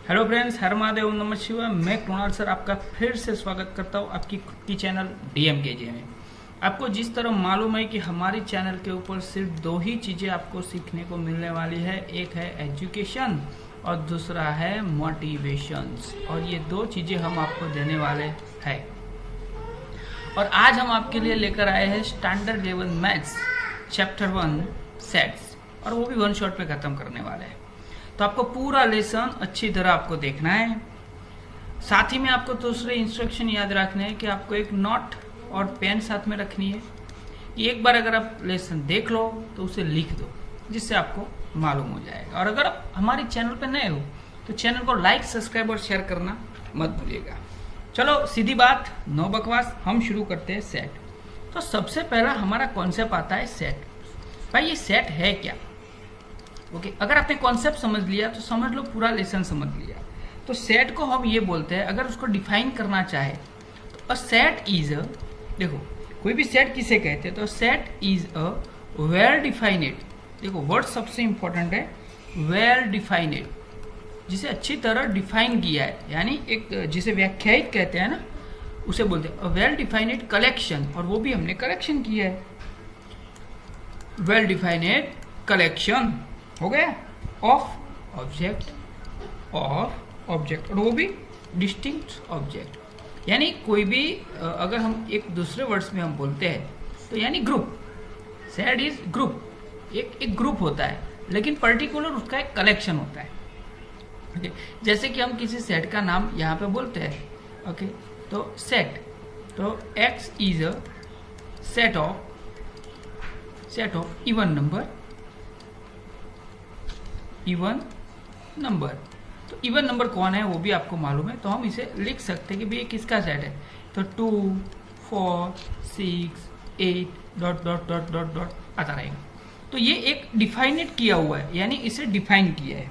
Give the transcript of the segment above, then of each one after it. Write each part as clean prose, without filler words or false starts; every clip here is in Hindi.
हेलो फ्रेंड्स, हर महादेव, नमः शिवाय। मैं कृणाल सर आपका फिर से स्वागत करता हूँ आपकी खुद की चैनल DMKJ में। आपको जिस तरह मालूम है कि हमारी चैनल के ऊपर सिर्फ दो ही चीज़ें आपको सीखने को मिलने वाली है, एक है एजुकेशन और दूसरा है मोटिवेशंस। और ये दो चीज़ें हम आपको देने वाले हैं। और आज हम आपके लिए लेकर आए हैं standard level maths chapter 1 sets, और वो भी वन शॉट पे ख़त्म करने वाले हैं। तो आपको पूरा लेसन अच्छी तरह आपको देखना है। साथ ही में आपको दूसरे इंस्ट्रक्शन याद रखने हैं कि आपको एक नोट और पेन साथ में रखनी है। एक बार अगर आप लेसन देख लो तो उसे लिख दो, जिससे आपको मालूम हो जाएगा। और अगर आप हमारे चैनल पर नए हो तो चैनल को लाइक, सब्सक्राइब और शेयर करना मत भूलिएगा। चलो सीधी बात, नो बकवास, हम शुरू करते हैं सेट। तो सबसे पहला हमारा कॉन्सेप्ट आता है सेट। भाई ये सेट है क्या? ओके, अगर आपने कॉन्सेप्ट समझ लिया तो समझ लो पूरा लेसन समझ लिया। तो सेट को हम ये बोलते हैं, अगर उसको डिफाइन करना चाहे तो अ सेट इज अ, देखो कोई भी सेट किसे कहते हैं, तो set is a well defined, देखो वर्ड सबसे इंपॉर्टेंट है, वेल डिफाइनेड, जिसे अच्छी तरह डिफाइन किया है, यानी एक जिसे व्याख्यायित कहते हैं ना, उसे बोलते हैं वेल डिफाइनेड कलेक्शन। और वो भी हमने कलेक्शन किया है, वेल डिफाइनेड कलेक्शन हो गया ऑफ ऑब्जेक्ट, और वो भी डिस्टिंक्ट ऑब्जेक्ट। यानी कोई भी अगर हम एक दूसरे वर्ड्स में हम बोलते हैं तो यानी ग्रुप, सेट इज ग्रुप, एक ग्रुप होता है, लेकिन पर्टिकुलर उसका एक कलेक्शन होता है। ओके, जैसे कि हम किसी सेट का नाम यहाँ पे बोलते हैं, ओके, तो सेट, तो x is a set of even number. तो इवन नंबर कौन है वो भी आपको मालूम है, तो हम इसे लिख सकते हैं कि भाई ये किसका सेट है। तो 2, 4, 6, 8 dot dot dot dot dot आता रहेगा। तो ये एक डिफाइनेट किया हुआ है, यानी इसे डिफाइन किया है।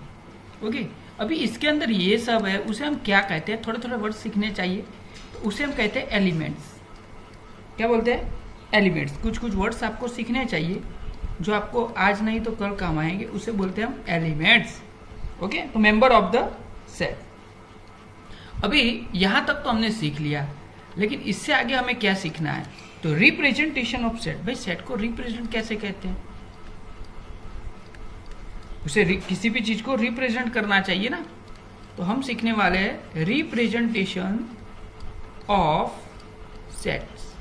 ओके, अभी इसके अंदर ये सब है, उसे हम क्या कहते हैं, थोड़े थोड़े वर्ड सीखने चाहिए। तो उसे हम कहते हैं एलिमेंट्स। क्या बोलते हैं? एलिमेंट्स। कुछ कुछ वर्ड्स आपको सीखने चाहिए जो आपको आज नहीं तो कल काम आएंगे, उसे बोलते हैं हम एलिमेंट्स। ओके, तो मेंबर ऑफ द सेट। अभी यहां तक तो हमने सीख लिया, लेकिन इससे आगे हमें क्या सीखना है? तो रिप्रेजेंटेशन ऑफ सेट। भाई सेट को रिप्रेजेंट कैसे कहते हैं? उसे किसी भी चीज को रिप्रेजेंट करना चाहिए ना, तो हम सीखने वाले हैं रिप्रेजेंटेशन ऑफ सेट्स।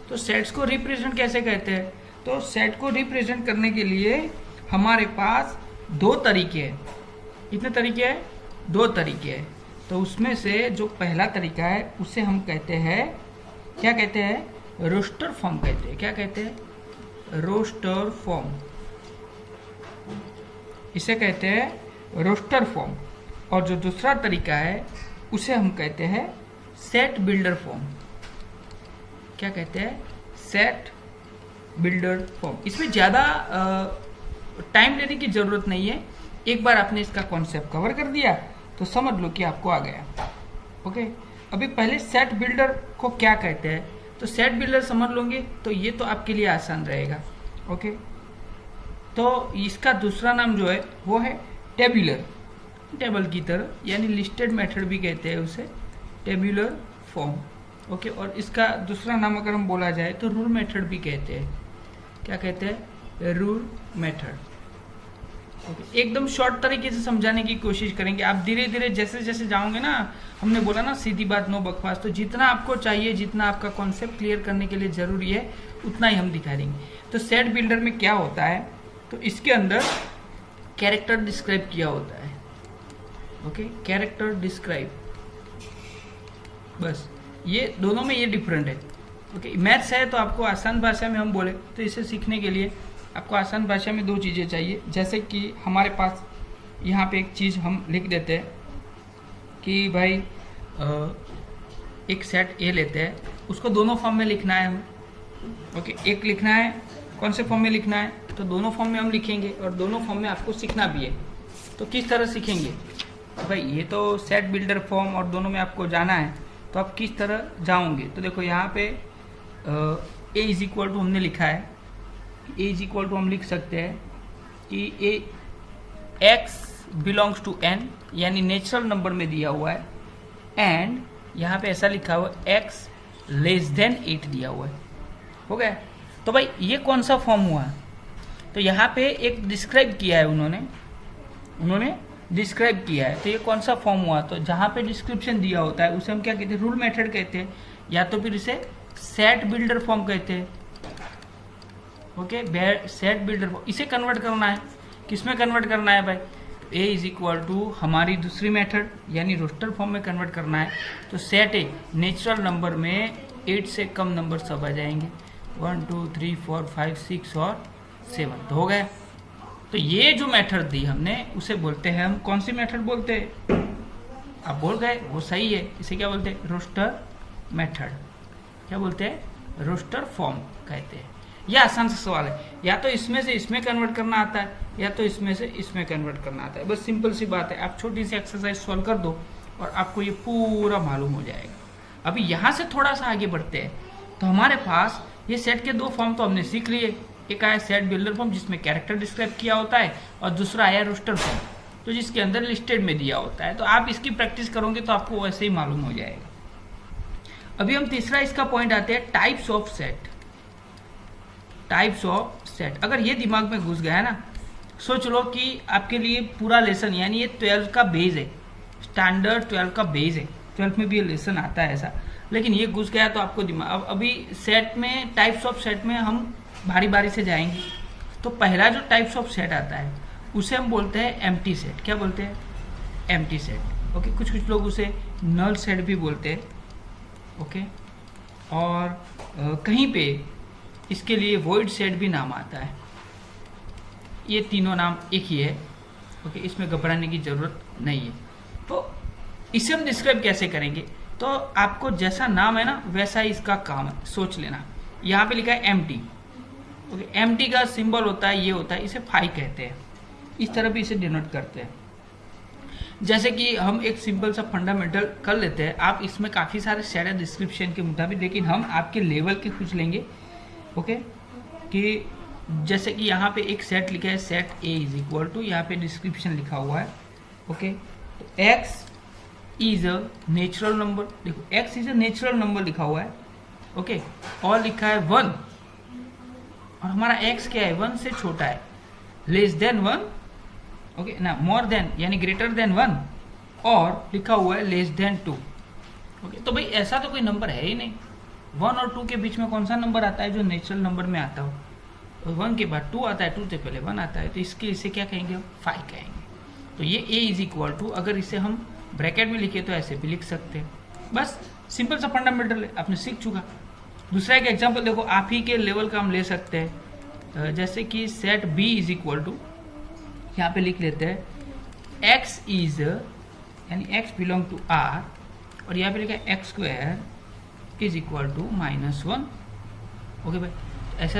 तो सेट्स को रिप्रेजेंट कैसे कहते हैं? तो सेट को रिप्रेजेंट करने के लिए हमारे पास दो तरीके हैं। कितने तरीके हैं? दो तरीके हैं। तो उसमें से जो पहला तरीका है उसे हम कहते हैं, क्या कहते हैं? रोस्टर फॉर्म कहते हैं। क्या कहते हैं? रोस्टर फॉर्म, इसे कहते हैं रोस्टर फॉर्म। और जो दूसरा तरीका है उसे हम कहते हैं सेट बिल्डर फॉर्म। क्या कहते हैं? Set builder form. इसमें ज़्यादा टाइम लेने की ज़रूरत नहीं है, एक बार आपने इसका कॉन्सेप्ट कवर कर दिया तो समझ लो कि आपको आ गया। ओके, अभी पहले सेट बिल्डर को क्या कहते हैं, तो सेट बिल्डर समझ लोगे तो ये तो आपके लिए आसान रहेगा। ओके, तो इसका दूसरा नाम जो है वो है टेबुलर, टेबल की तरह, यानी लिस्टेड मेथड भी कहते हैं उसे, टेबुलर फॉर्म। ओके, और इसका दूसरा नाम अगर हम बोला जाए तो रूल मेथड भी कहते हैं। क्या कहते हैं? Rule method. ओके, एकदम शॉर्ट तरीके से समझाने की कोशिश करेंगे। आप धीरे धीरे जैसे जैसे जाओगे ना, हमने बोला ना सीधी बात नो बकवास, तो जितना आपको चाहिए, जितना आपका कॉन्सेप्ट क्लियर करने के लिए जरूरी है, उतना ही हम दिखा देंगे। तो सेट बिल्डर में क्या होता है, तो इसके अंदर कैरेक्टर डिस्क्राइब किया होता है। ओके, कैरेक्टर डिस्क्राइब, बस ये दोनों में ये डिफरेंट है। ओके, मैथ्स है तो आपको आसान भाषा में हम बोले तो इसे सीखने के लिए आपको आसान भाषा में दो चीज़ें चाहिए। जैसे कि हमारे पास यहाँ पे एक चीज़ हम लिख देते हैं कि भाई एक सेट ए लेते हैं, उसको दोनों फॉर्म में लिखना है हमें। ओके, एक लिखना है, कौन से फॉर्म में लिखना है, तो दोनों फॉर्म में हम लिखेंगे, और दोनों फॉर्म में आपको सीखना भी है। तो किस तरह सीखेंगे? तो भाई ये तो सेट बिल्डर फॉर्म और दोनों में आपको जाना है, तो आप किस तरह जाओगे? तो देखो यहाँ पे ए इज इक्वल टू हमने लिखा है, ए इज इक्वल टू हम लिख सकते हैं कि ए एक्स बिलोंग्स टू n, यानी नेचुरल नंबर में दिया हुआ है, एंड यहाँ पे ऐसा लिखा हुआ है x लेस देन 8 दिया हुआ है। हो गया? तो भाई ये कौन सा फॉर्म हुआ? तो यहाँ पे एक डिस्क्राइब किया है उन्होंने डिस्क्राइब किया है। तो ये कौन सा फॉर्म हुआ? तो जहाँ पे डिस्क्रिप्शन दिया होता है उसे हम क्या कहते हैं? रूल मेथड कहते हैं, या तो फिर इसे सेट बिल्डर फॉर्म कहते हैं। ओके, सेट बिल्डर फॉर्म, इसे कन्वर्ट करना है। किसमें कन्वर्ट करना है भाई? a इज इक्वल टू हमारी दूसरी मेथड यानी रोस्टर फॉर्म में कन्वर्ट करना है। तो सेट ए नेचुरल नंबर में 8 से कम नंबर सब आ जाएंगे, 1 2 3 4 5 6 और 7। तो हो गया। तो ये जो मेथड दी हमने उसे बोलते हैं हम, कौन सी मेथड बोलते हैं? आप बोल गए, वो सही है। इसे क्या बोलते हैं? Roster method. क्या बोलते हैं? रोस्टर फॉर्म कहते हैं। यह आसान सा सवाल है, या तो इसमें से इसमें कन्वर्ट करना आता है या तो इसमें से इसमें कन्वर्ट करना आता है। बस सिंपल सी बात है। आप छोटी सी एक्सरसाइज सॉल्व कर दो और आपको ये पूरा मालूम हो जाएगा। अभी यहाँ से थोड़ा सा आगे बढ़ते हैं। तो हमारे पास ये सेट के दो फॉर्म तो हमने सीख लिए। एक आया सेट बिल्डर फॉर्म जिसमें कैरेक्टर डिस्क्राइब किया होता है, और दूसरा आया रोस्टर फॉर्म तो जिसके अंदर लिस्टेड में दिया होता है। तो आप इसकी प्रैक्टिस करोगे तो आपको वैसे ही मालूम हो जाएगा। अभी हम तीसरा इसका पॉइंट आते हैं, types of set. Types of set अगर ये दिमाग में घुस गया है ना, सोच लो कि आपके लिए पूरा लेसन, यानी ये 12 का बेस है, स्टैंडर्ड 12 का बेस है। 12 में भी ये लेसन आता है ऐसा, लेकिन ये घुस गया तो आपको दिमाग। अभी सेट में, टाइप्स ऑफ सेट में हम बारी बारी से जाएंगे। तो पहला जो टाइप्स ऑफ सेट आता है उसे हम बोलते हैं एम्प्टी सेट। क्या बोलते हैं? Empty set. ओके, कुछ लोग उसे नल सेट भी बोलते हैं। ओके, और कहीं पे इसके लिए वॉइड सेट भी नाम आता है। ये तीनों नाम एक ही है। ओके, इसमें घबराने की जरूरत नहीं है। तो इसे हम डिस्क्राइब कैसे करेंगे? तो आपको जैसा नाम है ना वैसा ही इसका काम है, सोच लेना। यहाँ पे लिखा है एम्प्टी। ओके, एम्प्टी का सिंबल होता है, ये होता है, इसे फाई कहते हैं। इस तरह भी इसे डिनोट करते हैं। जैसे कि हम एक सिंपल सा फंडामेंटल कर लेते हैं। आप इसमें काफ़ी सारे सेट है डिस्क्रिप्शन के मुताबिक, लेकिन हम आपके लेवल के कुछ लेंगे। ओके, कि जैसे कि यहाँ पे एक सेट लिखा है, set A is equal to, यहाँ पे डिस्क्रिप्शन लिखा हुआ है। ओके, तो x is a natural number. देखो, x is a natural number लिखा हुआ है। ओके, और लिखा है 1, और हमारा x क्या है? 1 से छोटा है, लेस देन 1। ओके ना, मोर देन यानी ग्रेटर देन 1, और लिखा हुआ है लेस देन 2। ओके, तो भाई ऐसा तो कोई नंबर है ही नहीं। 1 और 2 के बीच में कौन सा नंबर आता है जो नेचुरल नंबर में आता हो? 1 के बाद 2 आता है, 2 से पहले 1 आता है, तो इसके इसे क्या कहेंगे? 5 कहेंगे। तो ये a इज इक्वल टू, अगर इसे हम ब्रैकेट में लिखे तो ऐसे भी लिख सकते हैं। बस सिंपल सा फंडामेंटल आपने सीख चुका। दूसरा एक एग्जांपल देखो, आप ही के लेवल का हम ले सकते हैं। जैसे कि set b is equal to, यहाँ पे लिख लेते हैं x इज, यानी x बिलोंग टू r, और यहाँ पे लिखा है x square is equal to -1। Okay भाई, ऐसा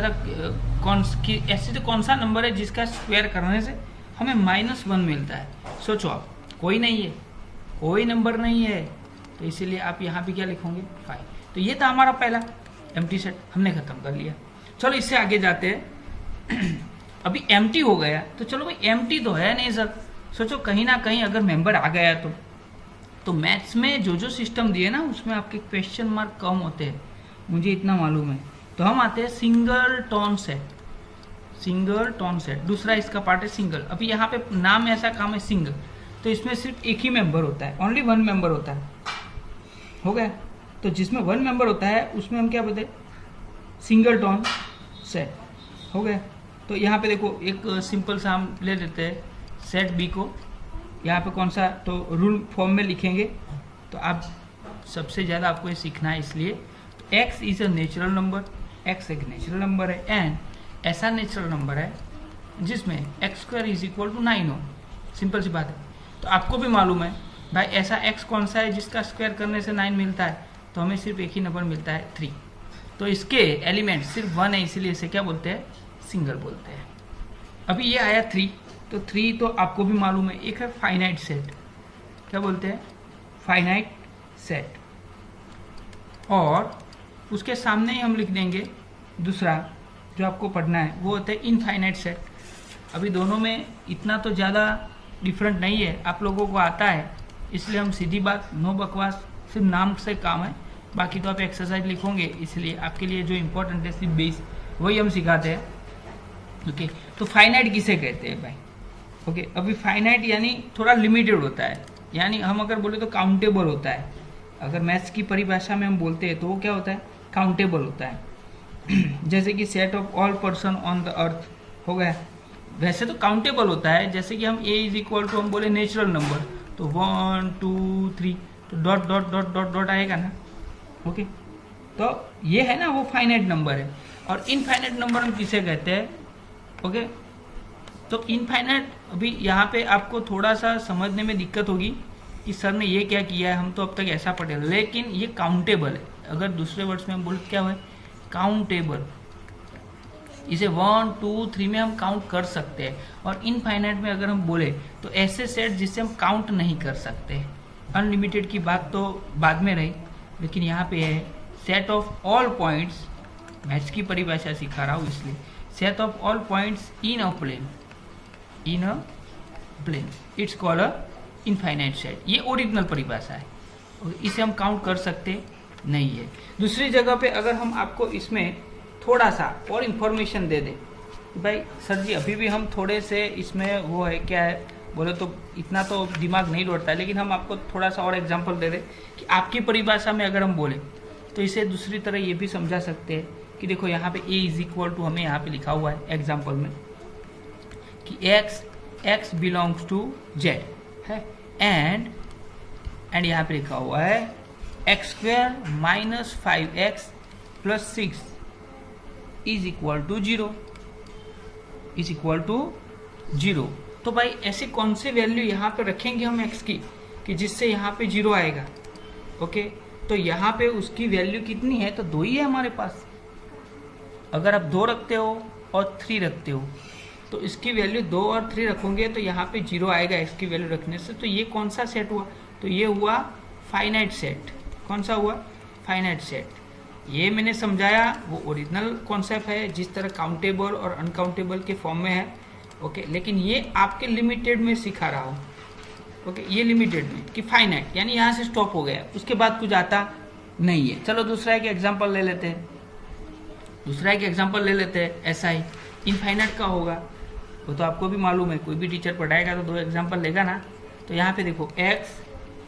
ऐसे तो कौन सा नंबर है जिसका स्क्वायर करने से हमें -1 मिलता है? सोचो आप, कोई नहीं है, कोई नंबर नहीं है। तो इसीलिए आप यहाँ पे क्या लिखोगे? 5। तो ये था हमारा पहला एम्प्टी सेट, हमने खत्म कर लिया। चलो इससे आगे जाते हैं। अभी एम्प्टी हो गया, तो चलो भाई एम्प्टी तो है नहीं सर। सोचो कहीं ना कहीं अगर मेंबर आ गया तो मैथ्स में जो जो सिस्टम दिए ना उसमें आपके क्वेश्चन मार्क कम होते हैं, मुझे इतना मालूम है। तो हम आते हैं single tone set. Single tone set दूसरा इसका पार्ट है सिंगल। अभी यहाँ पे नाम ऐसा काम है सिंगल, तो इसमें सिर्फ एक ही मेंबर होता है, ओनली 1 मेंबर होता है। हो गया? तो जिसमें 1 मेंबर होता है उसमें हम क्या बोलते हैं? Single tone set. हो गया? तो यहाँ पे देखो एक सिंपल सा हम ले लेते हैं सेट बी को। यहाँ पे कौन सा, तो रूल फॉर्म में लिखेंगे। तो आप सबसे ज़्यादा आपको ये सीखना है, इसलिए तो x is a natural number. x एक नेचुरल नंबर है, एंड ऐसा नेचुरल नंबर है जिसमें x square is equal to 9 हो। सिंपल सी बात है। तो आपको भी मालूम है भाई ऐसा x कौन सा है जिसका स्क्वायर करने से 9 मिलता है? तो हमें सिर्फ एक ही नंबर मिलता है 3। तो इसके एलिमेंट सिर्फ 1 है, इसीलिए इसे क्या बोलते हैं? सिंगल बोलते हैं। अभी ये आया 3, तो 3 तो आपको भी मालूम है, एक है फाइनाइट सेट। क्या बोलते हैं? Finite set. और उसके सामने ही हम लिख देंगे दूसरा जो आपको पढ़ना है, वो होता है इनफाइनाइट सेट। अभी दोनों में इतना तो ज़्यादा डिफरेंट नहीं है, आप लोगों को आता है, इसलिए हम सीधी बात, नो बकवास, सिर्फ नाम से काम है, बाकी तो आप एक्सरसाइज लिखोगे, इसलिए आपके लिए जो इम्पोर्टेंट है सिर्फ बेस वही हम सिखाते हैं। ओके, तो फाइनाइट किसे कहते हैं भाई? ओके, अभी फाइनाइट यानी थोड़ा लिमिटेड होता है, यानी हम अगर बोले तो काउंटेबल होता है। अगर मैथ्स की परिभाषा में हम बोलते हैं तो वो क्या होता है? काउंटेबल होता है। जैसे कि set of all person on the earth हो गया, वैसे तो काउंटेबल होता है। जैसे कि हम a इज इक्वल टू हम बोले नेचुरल नंबर, तो 1 2 3 तो dot dot dot dot dot आएगा ना। ओके, तो ये है ना वो फाइनाइट नंबर है। और इनफाइनाइट नंबर हम किसे कहते हैं? ओके, तो इनफाइनाइट, अभी यहाँ पे आपको थोड़ा सा समझने में दिक्कत होगी कि सर ने ये क्या किया है, हम तो अब तक ऐसा पढ़े, लेकिन ये काउंटेबल है। अगर दूसरे वर्ड्स में हम बोले क्या हुआ? काउंटेबल। इसे 1 2 3 में हम काउंट कर सकते हैं। और इनफाइनाइट में अगर हम बोले तो ऐसे सेट जिससे हम काउंट नहीं कर सकते। अनलिमिटेड की बात तो बाद में रही, लेकिन यहाँ पे है set of all points, maths की परिभाषा सिखा रहा हूँ इसलिए, set of all points in a plane, in a plane, it's called a infinite set. ये ओरिजिनल परिभाषा है, इसे हम काउंट कर सकते नहीं है। दूसरी जगह पे अगर हम आपको इसमें थोड़ा सा और इन्फॉर्मेशन दे दें, भाई सर जी अभी भी हम थोड़े से इसमें वो है क्या है बोले तो इतना तो दिमाग नहीं लौटता है, लेकिन हम आपको थोड़ा सा और एग्जांपल दे दें कि आपकी परिभाषा में अगर हम बोले तो इसे दूसरी तरह ये भी समझा सकते हैं कि देखो यहाँ पे a इज इक्वल टू हमें यहाँ पे लिखा हुआ है एग्जाम्पल में कि x बिलोंग्स टू z है, एंड यहाँ पे लिखा हुआ है x² minus 5x plus 6 is equal to 0, is equal to 0। तो भाई ऐसे कौन से वैल्यू यहाँ पे रखेंगे हम x की कि जिससे यहाँ पे 0 आएगा? ओके, तो यहाँ पे उसकी वैल्यू कितनी है? तो 2 ही है हमारे पास। अगर आप 2 रखते हो और 3 रखते हो तो इसकी वैल्यू 2 और 3 रखोगे तो यहाँ पे 0 आएगा x की वैल्यू रखने से। तो ये कौन सा सेट हुआ? तो ये हुआ फाइनाइट सेट। कौन सा हुआ? Finite set. ये मैंने समझाया वो ओरिजिनल कॉन्सेप्ट है, जिस तरह काउंटेबल और अनकाउंटेबल के फॉर्म में है। ओके, लेकिन ये आपके लिमिटेड में सिखा रहा हूँ। ओके, ये लिमिटेड में कि फाइनाइट यानी यहाँ से स्टॉप हो गया, उसके बाद कुछ आता नहीं है। चलो दूसरा एक एग्जांपल ले लेते हैं, दूसरा एक एग्जांपल ले लेते हैं। ऐसा ही इनफाइनाइट का होगा, वो तो आपको भी मालूम है, कोई भी टीचर पढ़ाएगा तो 2 एग्जांपल लेगा ना। तो यहाँ पे देखो x,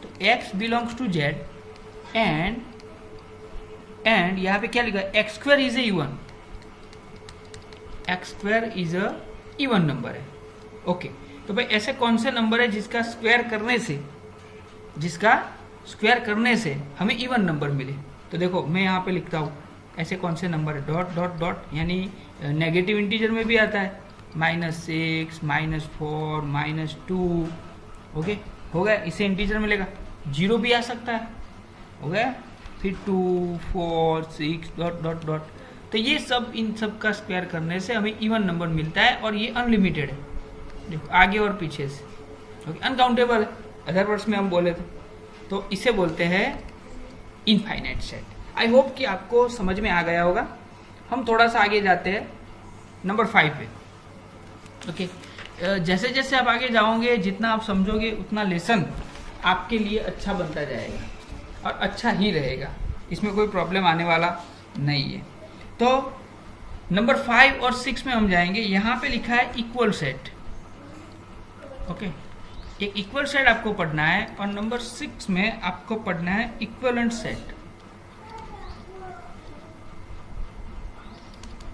तो x belongs to z and यहाँ पे क्या लिखा है? x² is a even, x² is a even number है। ओके, तो भाई ऐसे कौन से नंबर है जिसका स्क्वायर करने से हमें इवन नंबर मिले? तो देखो मैं यहाँ पे लिखता हूँ ऐसे कौन से नंबर है, डॉट डॉट डॉट, यानी नेगेटिव इंटीजर में भी आता है, -6 -4 -2। ओके, हो गया, इसे इंटीजर मिलेगा। 0 भी आ सकता है, हो गया, फिर 2 4 6 डॉट डॉट डॉट। तो ये सब, इन सब का स्क्वायर करने से हमें इवन नंबर मिलता है और ये अनलिमिटेड है, देखो आगे और पीछे से। ओके, अनकाउंटेबल है अदर वर्ड्स में हम बोले तो इसे बोलते हैं इनफाइनाइट सेट। आई होप कि आपको समझ में आ गया होगा। हम थोड़ा सा आगे जाते हैं नंबर 5 पे। ओके, जैसे जैसे आप आगे जाओगे, जितना आप समझोगे उतना लेसन आपके लिए अच्छा बनता जाएगा और अच्छा ही रहेगा, इसमें कोई प्रॉब्लम आने वाला नहीं है। तो नंबर 5 और 6 में हम जाएंगे। यहाँ पे लिखा है इक्वल सेट। ओके, एक इक्वल सेट आपको पढ़ना है और नंबर 6 में आपको पढ़ना है इक्विवेलेंट सेट।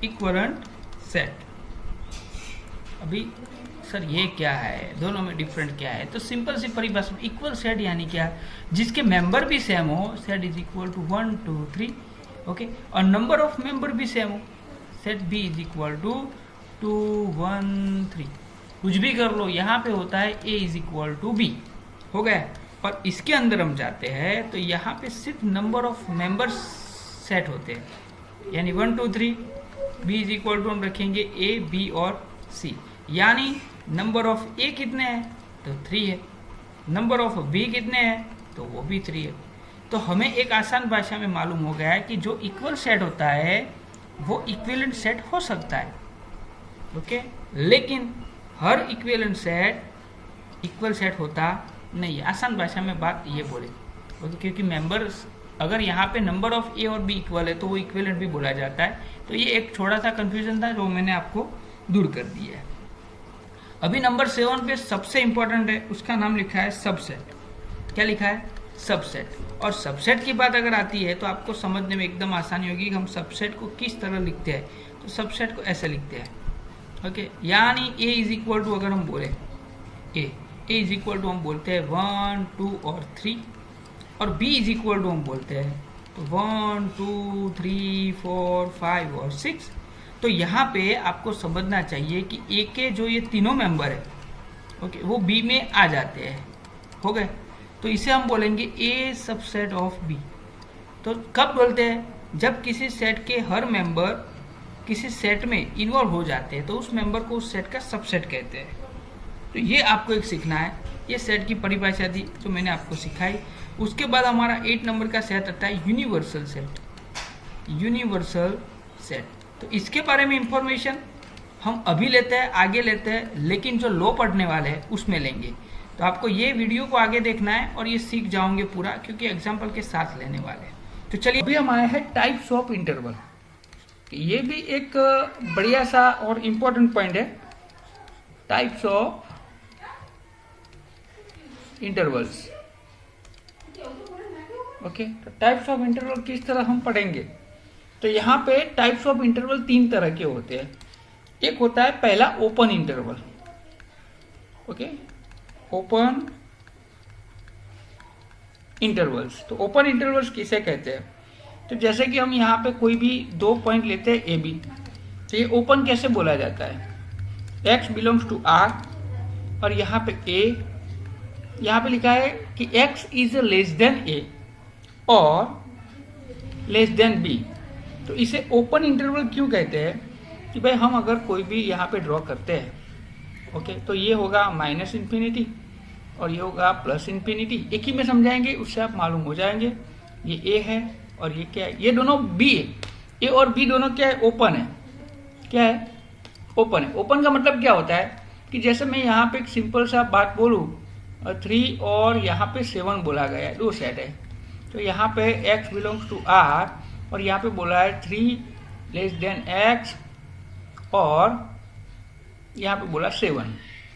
इक्विवेलेंट सेट, अभी सर ये क्या है, दोनों में डिफरेंट क्या है? तो सिंपल सी परिभाषा, इक्वल सेट यानी क्या? जिसके मेंबर भी सेम हो, set is equal to 1 2 3। Okay, और नंबर ऑफ मेंबर भी सेम हो, set B is equal to 2 1 3। कुछ भी कर लो, यहाँ पे होता है a is equal to B, हो गया। और इसके अंदर हम जाते हैं तो यहाँ पे सिर्फ नंबर ऑफ मेंबर्स सेट होते हैं, यानी 1 2 3। b इज इक्वल टू हम रखेंगे a b और c, यानी नंबर ऑफ a कितने हैं? तो 3 है। नंबर ऑफ b कितने हैं? तो वो भी 3 है। तो हमें एक आसान भाषा में मालूम हो गया है कि जो इक्वल सेट होता है वो इक्विवेलेंट सेट हो सकता है। ओके, लेकिन हर इक्विवेलेंट सेट इक्वल सेट होता नहीं है। आसान भाषा में बात ये बोले, क्योंकि मेंबर्स अगर यहाँ पे नंबर ऑफ ए और बी इक्वल है तो वो इक्विवेलेंट भी बोला जाता है। तो ये एक थोड़ा सा कंफ्यूजन था जो मैंने आपको दूर कर दिया है। अभी नंबर 7 पे सबसे इंपॉर्टेंट है, उसका नाम लिखा है सबसेट। क्या लिखा है? सबसेट। और सबसेट की बात अगर आती है तो आपको समझने में एकदम आसानी होगी कि हम सबसेट को किस तरह लिखते हैं। तो सबसेट को ऐसे लिखते हैं, ओके, यानी a इज इक्वल टू, अगर हम बोले a इज इक्वल टू हम बोलते हैं 1 2 और 3, और b इज इक्वल टू हम बोलते हैं तो 1 2 3 4 5 और 6। तो यहाँ पे आपको समझना चाहिए कि a के जो ये तीनों मेंबर है, ओके, वो b में आ जाते हैं, हो गए। तो इसे हम बोलेंगे a सबसेट ऑफ b। तो कब बोलते हैं? जब किसी सेट के हर मेंबर किसी सेट में इन्वॉल्व हो जाते हैं तो उस मेंबर को उस सेट का सबसेट कहते हैं। तो ये आपको एक सीखना है। ये सेट की परिभाषा थी जो मैंने आपको सिखाई। उसके बाद हमारा 8 नंबर का सेट आता है यूनिवर्सल सेट। यूनिवर्सल सेट, तो इसके बारे में इंफॉर्मेशन हम अभी लेते हैं, आगे लेते हैं, लेकिन जो लो पढ़ने वाले हैं उसमें लेंगे। तो आपको ये वीडियो को आगे देखना है और ये सीख जाओगे पूरा, क्योंकि एग्जाम्पल के साथ लेने वाले हैं। तो चलिए, अभी हम आए हैं टाइप्स ऑफ इंटरवल। ये भी एक बढ़िया सा और इम्पोर्टेंट पॉइंट है, टाइप्स ऑफ इंटरवल्स। ओके, तो टाइप्स ऑफ इंटरवल किस तरह हम पढ़ेंगे? तो यहाँ पे टाइप्स ऑफ इंटरवल 3 तरह के होते हैं। एक होता है पहला open interval, okay, open intervals. तो ओपन इंटरवल्स किसे कहते हैं? तो जैसे कि हम यहाँ पे कोई भी 2 पॉइंट लेते हैं ए बी, तो ये ओपन कैसे बोला जाता है? x बिलोंग्स टू r, और यहाँ पे a, यहाँ पे लिखा है कि x is less then a और लेस देन b। तो इसे ओपन इंटरवल क्यों कहते हैं? कि भाई हम अगर कोई भी यहाँ पे ड्रॉ करते हैं, ओके, तो ये होगा -इन्फिनिटी और ये होगा +इन्फिनिटी। एक ही में समझाएंगे, उससे आप मालूम हो जाएंगे। ये a है और ये क्या है? ये दोनों b है। a और b दोनों क्या है? ओपन है। क्या है? ओपन है। ओपन का मतलब क्या होता है कि जैसे मैं यहाँ पे एक सिंपल सा बात बोलूँ, 3 और यहाँ पे 7 बोला गया है, 2 सेट है। तो यहाँ पे x बिलोंग्स टू r और यहाँ पे बोला है 3 लेस देन x और यहाँ पे बोला 7।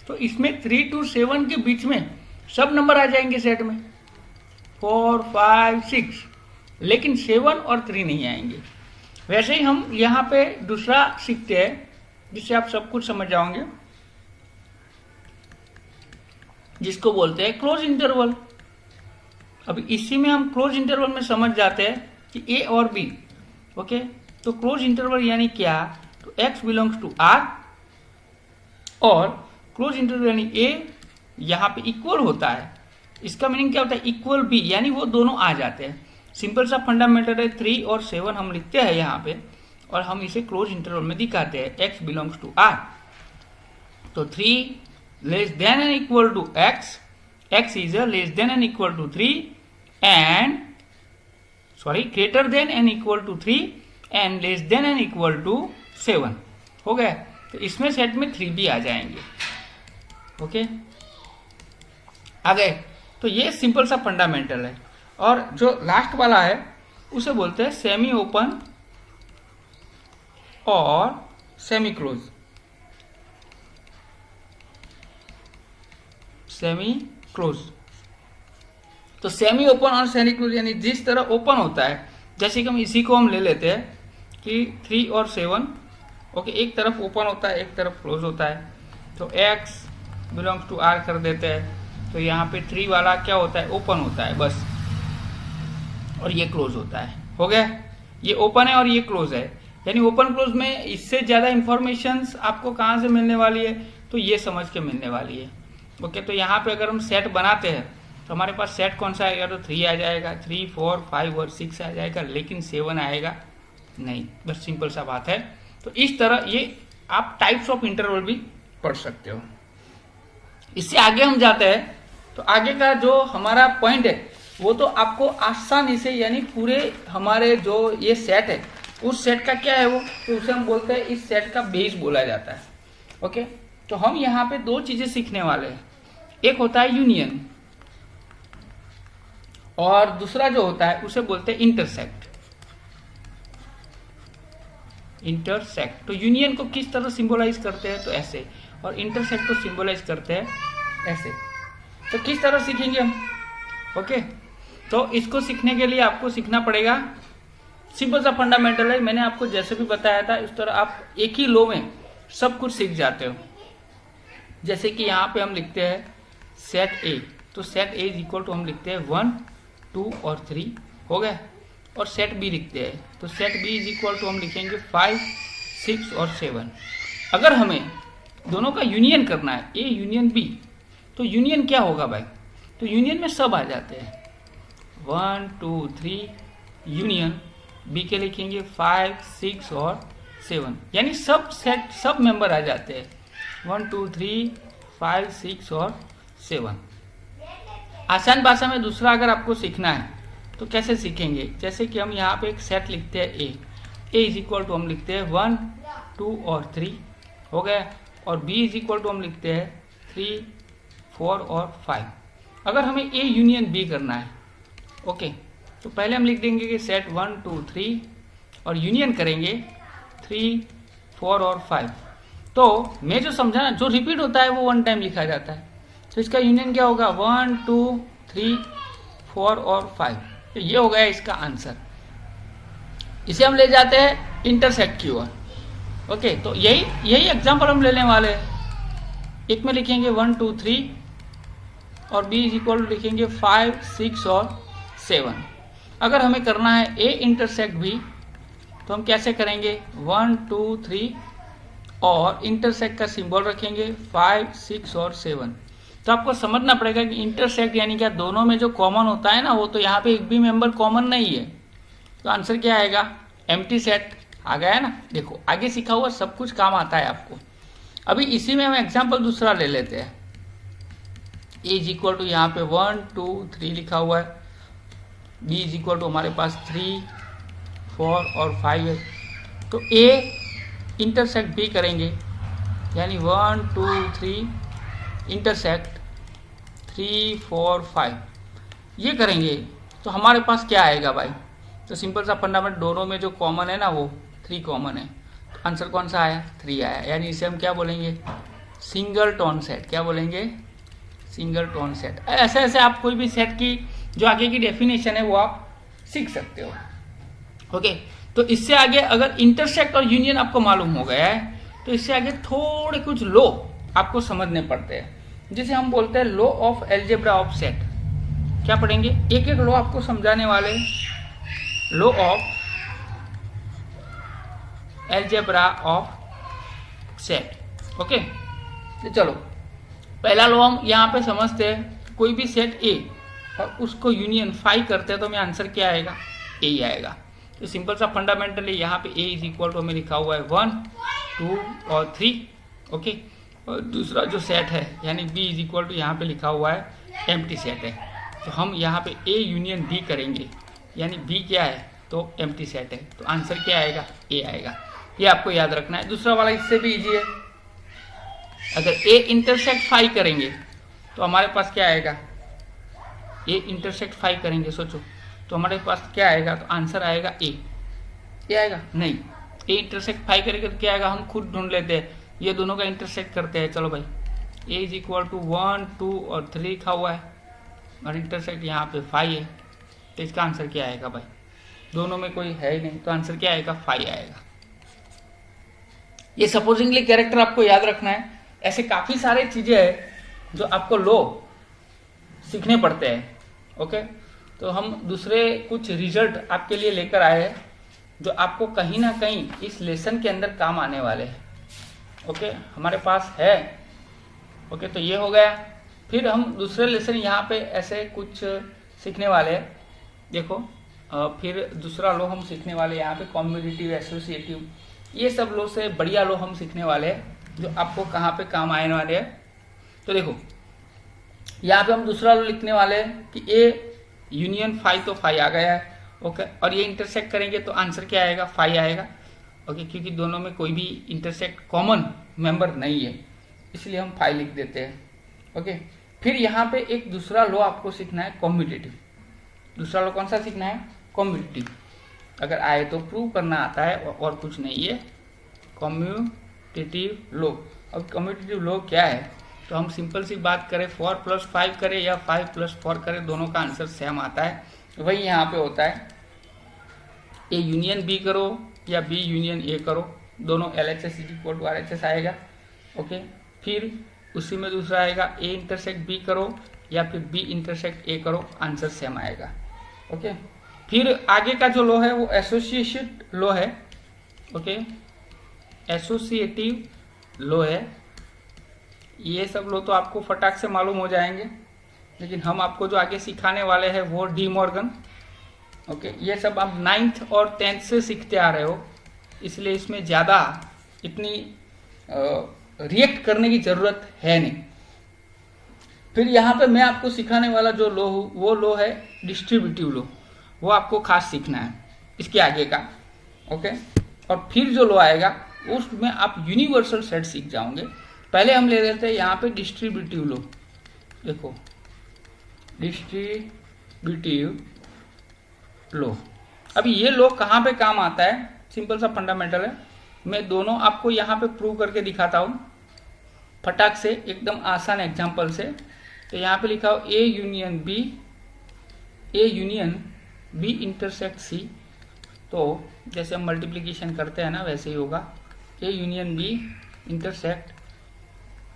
तो इसमें 3 to 7 के बीच में सब नंबर आ जाएंगे सेट में, 4 5 6, लेकिन 7 और 3 नहीं आएंगे। वैसे ही हम यहाँ पे दूसरा सीखते हैं जिससे आप सब कुछ समझ जाओगे, जिसको बोलते हैं क्लोज इंटरवल। अभी इसी में हम क्लोज इंटरवल में समझ जाते हैं कि a और b, ओके। तो क्लोज इंटरवल यानी क्या? तो x बिलोंग्स टू r और क्लोज इंटरवल यानी a यहाँ पे इक्वल होता है। इसका मीनिंग क्या होता है? इक्वल b, यानी वो दोनों आ जाते हैं। सिंपल सा फंडामेंटल है, 3 और 7 हम लिखते हैं यहाँ पे और हम इसे क्लोज इंटरवल में दिखाते हैं, x बिलोंग्स टू r। तो 3 less than and equal to x is less than and equal to 3 and greater than and equal to 3 and less than and equal to 7 हो गया। तो इसमें सेट में 3 भी आ जाएंगे, ओके, आ गए। तो ये सिंपल सा फंडामेंटल है। और जो लास्ट वाला है उसे बोलते हैं सेमी ओपन और सेमी क्लोज। सेमी क्लोज, तो सेमी ओपन और सेमी क्लोज यानी जिस तरह ओपन होता है, जैसे कि हम इसी को हम ले लेते हैं कि 3 और 7, ओके, एक तरफ ओपन होता है एक तरफ क्लोज होता है। तो x बिलोंग्स टू r कर देते हैं। तो यहाँ पे 3 वाला क्या होता है? ओपन होता है बस, और ये क्लोज होता है, हो गया। ये ओपन है और ये क्लोज है, यानी ओपन क्लोज में इससे ज्यादा इंफॉर्मेशन आपको कहाँ से मिलने वाली है? तो ये समझ के मिलने वाली है, ओके। तो यहाँ पे अगर हम सेट बनाते हैं तो हमारे पास सेट कौन सा आएगा? तो 3 आ जाएगा, 3 4 5 और 6 आ जाएगा, लेकिन 7 आएगा नहीं, बस सिंपल सा बात है। तो इस तरह ये आप टाइप्स ऑफ इंटरवल भी पढ़ सकते हो। इससे आगे हम जाते हैं, तो आगे का जो हमारा पॉइंट है वो तो आपको आसानी से, यानी पूरे हमारे जो ये सेट है उस सेट का क्या है वो, तो उसे हम बोलते हैं इस सेट का बेस बोला जाता है, ओके। तो हम यहाँ पे 2 चीजें सीखने वाले हैं। एक होता है यूनियन और दूसरा जो होता है उसे बोलते हैं इंटरसेक्ट। इंटरसेक्ट, तो यूनियन को किस तरह सिंबलाइज करते हैं, तो ऐसे, और इंटरसेक्ट को सिंबलाइज करते हैं ऐसे। तो किस तरह सीखेंगे हम, ओके। तो इसको सीखने के लिए आपको सीखना पड़ेगा, सिंपल सा फंडामेंटल है, मैंने आपको जैसे भी बताया था इस तरह आप एक ही लो में सब कुछ सीख जाते हो। जैसे कि यहाँ पे हम लिखते हैं सेट ए, तो set A is equal to हम लिखते हैं 1 2 और 3 हो गए, और सेट बी लिखते हैं, तो set B is equal to हम लिखेंगे 5 6 और 7। अगर हमें दोनों का यूनियन करना है, ए यूनियन बी, तो यूनियन क्या होगा भाई, तो यूनियन में सब आ जाते हैं, 1 2 3 यूनियन बी के लिखेंगे 5 6 और 7, यानी सब सेट सब मेंबर आ जाते हैं, 1 2 3 5 6 और 7। आसान भाषा में दूसरा अगर आपको सीखना है तो कैसे सीखेंगे, जैसे कि हम यहाँ पे एक सेट लिखते हैं ए इज इक्वल टू हम लिखते हैं 1 2 और 3 हो गया, और बी इज इक्वल टू हम लिखते हैं 3 4 और 5। अगर हमें ए यूनियन बी करना है, ओके, तो पहले हम लिख देंगे कि सेट 1 2 3 और यूनियन करेंगे 3 4 और 5। तो मैं जो समझा ना, जो रिपीट होता है वो 1 टाइम लिखा जाता है, तो इसका यूनियन क्या होगा 1 2 3 4 और 5, तो ये हो गया इसका आंसर। इसे हम ले जाते हैं इंटरसेक्ट की ओर, ओके। तो यही एग्जांपल हम लेने वाले हैं, एक में लिखेंगे 1 2 3 और बी इज इक्वल टू लिखेंगे 5 6 और 7। अगर हमें करना है ए इंटरसेक्ट बी, तो हम कैसे करेंगे 1 2 3 और इंटरसेक्ट का सिंबल रखेंगे 5 6 और 7। तो आपको समझना पड़ेगा कि इंटरसेक्ट यानी क्या, दोनों में जो कॉमन होता है ना, वो तो यहाँ पे एक भी मेंबर कॉमन नहीं है, तो आंसर क्या आएगा, एम्प्टी सेट आ गया है ना। देखो आगे सीखा हुआ सब कुछ काम आता है आपको। अभी इसी में हम एग्जांपल दूसरा ले लेते हैं, ए इज इक्वल टू यहाँ पे 1 2 3 लिखा हुआ है, बी इज इक्वल टू हमारे पास 3 4 और 5 है, तो ए इंटरसेक्ट बी करेंगे, यानी 1 2 3 इंटरसेक्ट 3 4 5 ये करेंगे, तो हमारे पास क्या आएगा भाई, तो सिंपल सा फंडामेंट, दोनों में जो कॉमन है ना वो 3 कॉमन है, तो आंसर कौन सा आया 3 आया, यानी इसे हम क्या बोलेंगे सिंगल टोन सेट। क्या बोलेंगे, सिंगल टोन सेट। ऐसे ऐसे आप कोई भी सेट की जो आगे की डेफिनेशन है वो आप सीख सकते हो, ओके। तो इससे आगे अगर इंटरसेक्ट और यूनियन आपको मालूम हो गया है, तो इससे आगे थोड़े कुछ लॉ आपको समझने पड़ते हैं, जिसे हम बोलते हैं law of algebra of set. क्या पढ़ेंगे, एक एक लॉ आपको समझाने वाले, law of algebra of set, okay. तो चलो पहला लॉ हम यहाँ पे समझते हैं, कोई भी सेट ए और उसको यूनियन 5 करते हैं तो हमें आंसर क्या आएगा, ए ही आएगा। तो सिंपल सा फंडामेंटली यहाँ पे ए इज इक्वल टू हमें लिखा हुआ है 1 2 और 3, ओके। और दूसरा जो सेट है यानी बी इज इक्वल टू यहाँ पे लिखा हुआ है एम्प्टी सेट है, तो हम यहाँ पे ए यूनियन बी करेंगे, यानी बी क्या है तो एम्प्टी सेट है, तो आंसर क्या आएगा, ए आएगा। ये आपको याद रखना है। दूसरा वाला इससे भी इजी है, अगर ए इंटरसेक्ट 5 करेंगे तो हमारे पास क्या आएगा, ए इंटरसेक्ट 5 करेंगे, सोचो तो हमारे पास क्या आएगा, तो आंसर आएगा ए आएगा नहीं, ए इंटरसेक्ट 5 करेंगे तो क्या आएगा, हम खुद ढूंढ लेते हैं, ये दोनों का इंटरसेक्ट करते हैं। चलो भाई, ए इज इक्वल टू 1 2 और 3 लिखा हुआ है और इंटरसेक्ट यहाँ पे 5 है, तो इसका आंसर क्या आएगा भाई, दोनों में कोई है ही नहीं, तो आंसर क्या आएगा 5 आएगा। ये सपोजिंगली कैरेक्टर आपको याद रखना है। ऐसे काफी सारे चीजें हैं जो आपको लो सीखने पड़ते हैं, ओके। तो हम दूसरे कुछ रिजल्ट आपके लिए लेकर आए हैं जो आपको कहीं ना कहीं इस लेसन के अंदर काम आने वाले हैं, ओके। हमारे पास है, ओके। तो ये हो गया। फिर हम दूसरे लेसन यहाँ पे ऐसे कुछ सीखने वाले हैं, देखो। फिर दूसरा लो हम सीखने वाले यहाँ पे कॉम्यूटेटिव, एसोसिएटिव, ये सब लो से बढ़िया लो हम सीखने वाले हैं जो आपको कहाँ पे काम आने वाले हैं। तो देखो यहाँ पे हम दूसरा लो लिखने वाले हैं कि ए यूनियन 5, तो 5 आ गया है, ओके। और ये इंटरसेक्ट करेंगे तो आंसर क्या आएगा, 5 आएगा, ओके। क्योंकि दोनों में कोई भी इंटरसेक्ट कॉमन मेंबर नहीं है, इसलिए हम 5 लिख देते हैं, ओके। फिर यहाँ पे एक दूसरा लॉ आपको सीखना है, कॉम्यूटेटिव। दूसरा लॉ कौन सा सीखना है? कॉम्यूटेटिव। अगर आए तो प्रूव करना आता है और कुछ नहीं है, कॉम्यूटेटिव लॉ। अब कॉम्यूटेटिव लॉ क्या है? तो हम सिंपल सी बात करें, 4 + 5 करें या 5 + 4 करें, दोनों का आंसर सेम आता है। वही यहाँ पे होता है, ए यूनियन बी करो या बी यूनियन ए करो, दोनों LHS = RHS आएगा। ओके, फिर उसी में दूसरा आएगा, ए इंटरसेक्ट बी करो या फिर बी इंटरसेक्ट ए करो, आंसर सेम आएगा। ओके, फिर आगे का जो लॉ है वो एसोसिएशन लॉ है। ओके, एसोसिएटिव लॉ है। ये सब लॉ तो आपको फटाक से मालूम हो जाएंगे, लेकिन हम आपको जो आगे सिखाने वाले हैं वो डी मॉर्गन। ओके, ये सब आप 9th और 10th से सीखते आ रहे हो, इसलिए इसमें ज़्यादा इतनी रिएक्ट करने की ज़रूरत है नहीं। फिर यहाँ पे मैं आपको सिखाने वाला जो लॉ हूँ वो लॉ है डिस्ट्रीब्यूटिव लॉ, वो आपको खास सीखना है इसके आगे का। ओके, और फिर जो लॉ आएगा उसमें आप यूनिवर्सल सेट सीख जाओगे। पहले हम ले लेते हैं यहाँ पे डिस्ट्रीब्यूटिव लॉ। देखो, डिस्ट्रीब्यूटिव लॉ। अभी ये लॉ कहाँ पे काम आता है? सिंपल सा फंडामेंटल है। मैं दोनों आपको यहाँ पे प्रूव करके दिखाता हूँ फटाक से, एकदम आसान एग्जांपल से। तो यहाँ पे लिखा हो A union B intersect C. तो जैसे हम मल्टीप्लिकेशन करते हैं ना, वैसे ही होगा, A union B intersect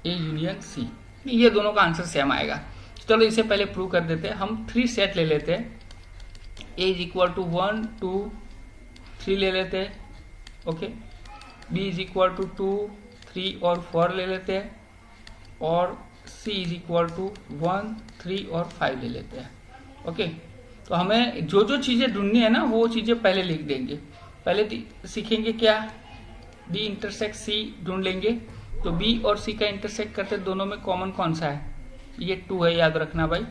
A union C, ये दोनों का आंसर सेम आएगा। चलो इसे पहले प्रूव कर देते हैं। हम 3 सेट ले लेते हैं, ए = 1 2 3 ले लेते हैं। ओके, बी = 2 3 और 4 ले लेते हैं, और सी = 1 3 और 5 ले लेते हैं। ओके, तो हमें जो जो चीज़ें ढूंढनी है ना वो चीज़ें पहले लिख देंगे। पहले सीखेंगे क्या, बी इंटरसेक्ट सी ढूंढ लेंगे। तो बी और सी का इंटरसेक्ट करते दोनों में कॉमन कौन सा है? ये 2 है, याद रखना भाई।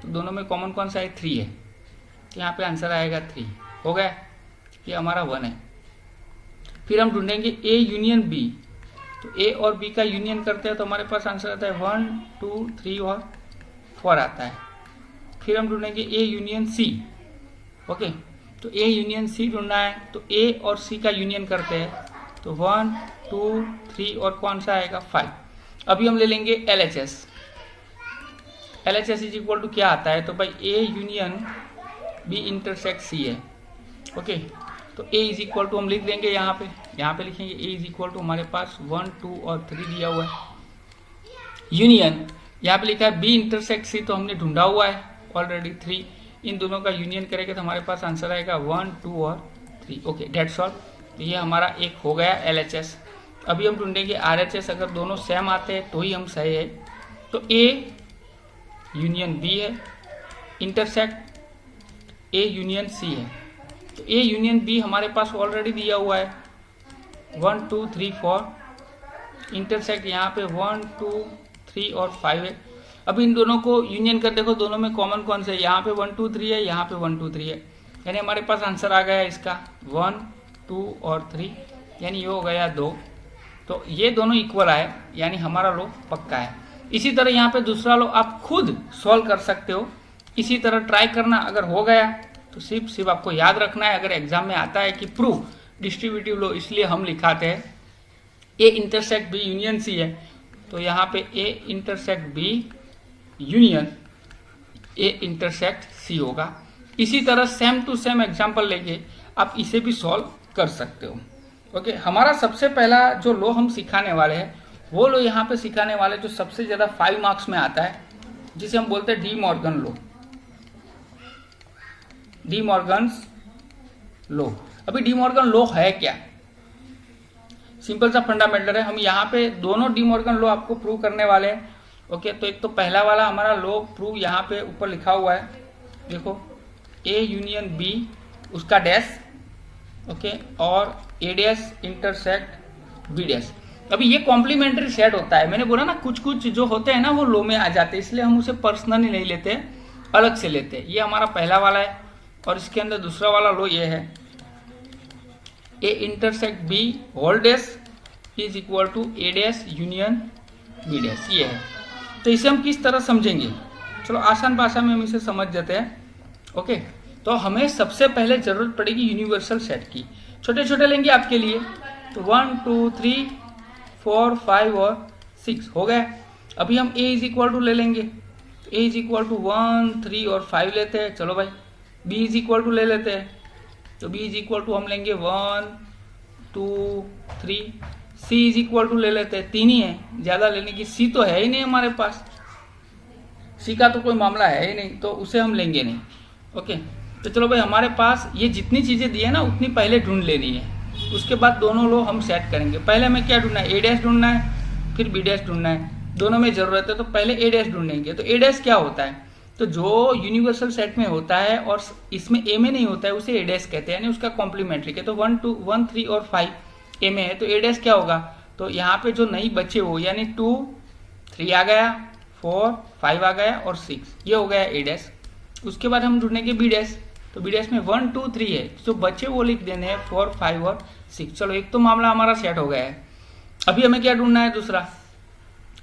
तो दोनों में कॉमन कौन सा है? 3 है। यहाँ पे आंसर आएगा 3। हो गया, ये हमारा 1 है। फिर हम ढूंढेंगे ए यूनियन बी। तो ए और बी का यूनियन करते हैं तो हमारे पास आंसर आता है 1 2 3 और 4 आता है। फिर हम ढूंढेंगे ए यूनियन सी। ओके, तो ए यूनियन सी ढूंढना है तो ए और सी का यूनियन करते हैं, तो 1 2 3 और कौन सा आएगा? 5। अभी हम ले लेंगे LHS। LHS = क्या आता है? तो भाई A union B intersect C है। ओके, तो ए = हम लिख देंगे यहाँ पे लिखेंगे ए = हमारे पास 1 2 और 3 दिया हुआ है। यूनियन यहाँ पे लिखा है बी इंटरसेक्ट सी, तो हमने ढूंढा हुआ है ऑलरेडी 3। इन दोनों का यूनियन करेंगे तो हमारे पास आंसर आएगा 1 2 और 3। Okay, that's all. तो ये हमारा एक हो गया LHS। अभी हम ढूंढेंगे RHS। अगर दोनों सेम आते हैं तो ही हम सही है। तो ए यूनियन बी है, इंटरसेक्ट ए यूनियन सी है। तो ए यूनियन बी हमारे पास ऑलरेडी दिया हुआ है 1 2 3 4। इंटरसेक्ट यहाँ पे 1 2 3 और 5 है। अब इन दोनों को यूनियन कर देखो, दोनों में कॉमन कौन सा है? यहाँ पे 1 2 3 है, यहाँ पे 1 2 3 है, यानी हमारे पास आंसर आ गया इसका 1 2 और 3, यानी ये हो गया 2। तो ये दोनों इक्वल आए, यानी हमारा लो पक्का है। इसी तरह यहाँ पे दूसरा लो आप खुद सॉल्व कर सकते हो। इसी तरह ट्राई करना, अगर हो गया तो सिर्फ आपको याद रखना है। अगर एग्जाम में आता है कि प्रूव डिस्ट्रीब्यूटिव लो, इसलिए हम लिखाते हैं A intersect B union C है, तो यहाँ पे A intersect B union A intersect C होगा। इसी तरह सेम टू सेम एग्जाम्पल लेके आप इसे भी सॉल्व कर सकते हो। ओके, हमारा सबसे पहला जो लो हम सिखाने वाले हैं वो लो यहाँ पे सिखाने वाले जो सबसे ज्यादा 5 मार्क्स में आता है, जिसे हम बोलते हैं डी मॉर्गन लो। डी मॉर्गन्स लो। अभी डी मॉर्गन लो है क्या? सिंपल सा फंडामेंटल है। हम यहाँ पे दोनों डी मॉर्गन लो आपको प्रूव करने वाले हैं। ओके, तो एक तो पहला वाला हमारा लो प्रूव यहाँ पे ऊपर लिखा हुआ है, देखो ए यूनियन बी उसका डैश, ओके, और ए डैश इंटरसेक्ट बी डैश। अभी ये कॉम्प्लीमेंट्री सेट होता है। मैंने बोला ना कुछ कुछ जो होते हैं ना वो लो में आ जाते हैं, इसलिए हम उसे पर्सनली नहीं लेते, अलग से लेते हैं। ये हमारा पहला वाला है और इसके अंदर दूसरा वाला लो ये है A intersect B whole dash is equal to A dash union B dash, ये है। तो इसे हम किस तरह समझेंगे, चलो आसान भाषा में हम इसे समझ जाते हैं। ओके, तो हमें सबसे पहले जरूरत पड़ेगी यूनिवर्सल सेट की। छोटे छोटे लेंगे आपके लिए, तो 1 2 3 4 5 और 6 हो गए। अभी हम a इज इक्वल टू ले लेंगे, a इज इक्वल टू 1 3 और 5 लेते हैं। चलो भाई b इज इक्वल टू ले लेते हैं, तो b इज इक्वल टू हम लेंगे 1 2 3। c इज इक्वल टू ले लेते हैं, 3 ही है, ज्यादा लेने की, c तो है ही नहीं हमारे पास, c का तो कोई मामला है ही नहीं, तो उसे हम लेंगे नहीं। ओके, तो चलो भाई हमारे पास ये जितनी चीजें दी है ना उतनी पहले ढूंढ लेनी है, उसके बाद दोनों लो हम सेट करेंगे। पहले हमें क्या ढूंढना है, a डैश ढूंढना है, फिर b डैश ढूंढना है, दोनों में जरूरत है, तो पहले a डैश ढूंढेंगे। तो a डैश क्या होता है, तो जो यूनिवर्सल सेट में होता है और इसमें a में नहीं होता है उसे a डैश कहते हैं, यानी उसका कॉम्प्लीमेंट्री है। तो 1 2 1 3 और 5 a में है, तो a डैश क्या होगा, तो यहाँ पे जो नहीं बचे हो, यानी 2 3 आ गया, 4 5 आ गया और 6, ये हो गया a डैश। उसके बाद हम ढूंढेंगे b डैश, तो b डैश में 1 2 3 है, जो बचे वो लिख देने हैं 4 5 और 6। चलो एक तो मामला हमारा सेट हो गया है। अभी हमें क्या ढूंढना है दूसरा,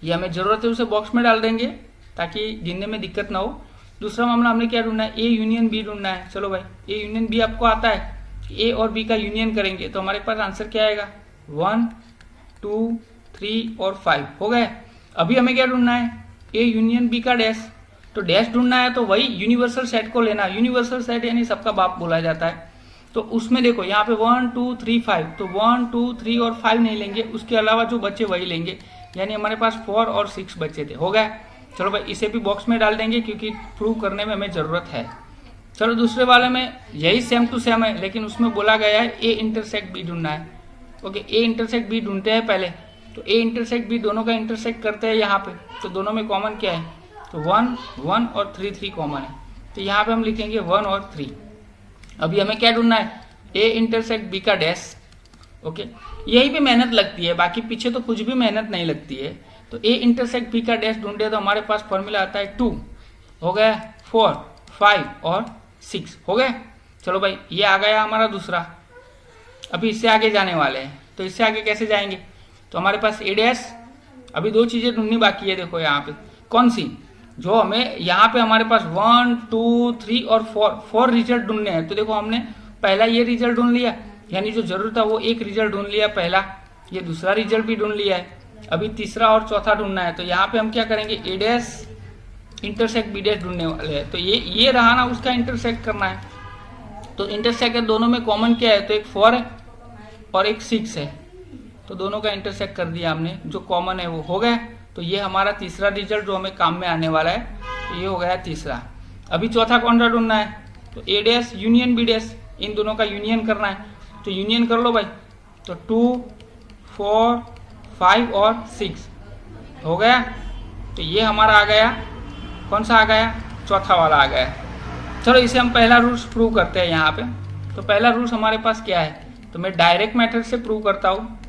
ये हमें जरूरत है उसे बॉक्स में डाल देंगे ताकि गिनने में दिक्कत ना हो। दूसरा मामला हमने क्या ढूंढना है, a यूनियन b ढूंढना है। चलो भाई a यूनियन b आपको आता है, a और b का यूनियन करेंगे तो हमारे पास आंसर क्या आएगा, 1 2 3 और 5 हो गए। अभी हमें क्या ढूंढना है, a यूनियन b का डैश, तो डैश ढूंढना है तो वही यूनिवर्सल सेट को लेना। यूनिवर्सल सेट यानी सबका बाप बोला जाता है, तो उसमें देखो यहाँ पे 1 2 3 5, तो 1 2 3 और 5 नहीं लेंगे, उसके अलावा जो बचे वही लेंगे, यानी हमारे पास 4 और 6 बचे थे, हो गए। चलो भाई इसे भी बॉक्स में डाल देंगे क्योंकि प्रूव करने में हमें जरूरत है। चलो दूसरे वाले में यही सेम टू सेम है, लेकिन उसमें बोला गया है a इंटरसेक्ट b ढूंढना है। ओके, a इंटरसेक्ट b ढूंढते हैं पहले, तो a इंटरसेक्ट b दोनों का इंटरसेक्ट करते हैं यहाँ पे, तो दोनों में कॉमन क्या है, तो 1 1 और 3 3 कॉमन है, तो यहाँ पे हम लिखेंगे 1 और 3। अभी हमें क्या ढूंढना है, a इंटरसेक्ट b का डैश। ओके, यही पे मेहनत लगती है, बाकी पीछे तो कुछ भी मेहनत नहीं लगती है। तो a इंटरसेक्ट b का डैश ढूंढे तो हमारे पास फॉर्मूला आता है 2, हो गया 4 5 और 6 हो गए। चलो भाई ये आ गया हमारा दूसरा। अभी इससे आगे जाने वाले हैं, तो इससे आगे कैसे जाएंगे, तो हमारे पास a डैश, अभी दो चीजें ढूंढनी बाकी है। देखो यहाँ पे कौन सी, जो हमें यहाँ पे हमारे पास 1 2 3 और 4 रिजल्ट ढूंढने हैं। तो देखो हमने पहला ये रिजल्ट ढूंढ लिया, यानी जो जरूरत था वो एक रिजल्ट ढूंढ लिया पहला, ये दूसरा रिजल्ट भी ढूंढ लिया है, अभी तीसरा और चौथा ढूंढना है। तो यहाँ पे हम क्या करेंगे, a dash intersect b dash ढूंढने वाले हैं। तो ये रहा ना, उसका इंटरसेक्ट करना है। तो इंटरसेक्ट है, दोनों में कॉमन क्या है, तो एक 4 है और एक 6 है, तो दोनों का इंटरसेक्ट कर दिया हमने, जो कॉमन है वो हो गया। तो ये हमारा तीसरा रिजल्ट जो हमें काम में आने वाला है, तो ये हो गया तीसरा। अभी चौथा कौन सा ढूंढना है, तो a dash union b dash, इन दोनों का यूनियन करना है, तो यूनियन कर लो भाई। तो 2 4 5 और 6 हो गया। तो ये हमारा आ गया, कौन सा आ गया, चौथा वाला आ गया। चलो इसे हम पहला रूल्स प्रूव करते हैं यहाँ पे। तो पहला रूल्स हमारे पास क्या है, तो मैं डायरेक्ट मेथड से प्रूव करता हूँ,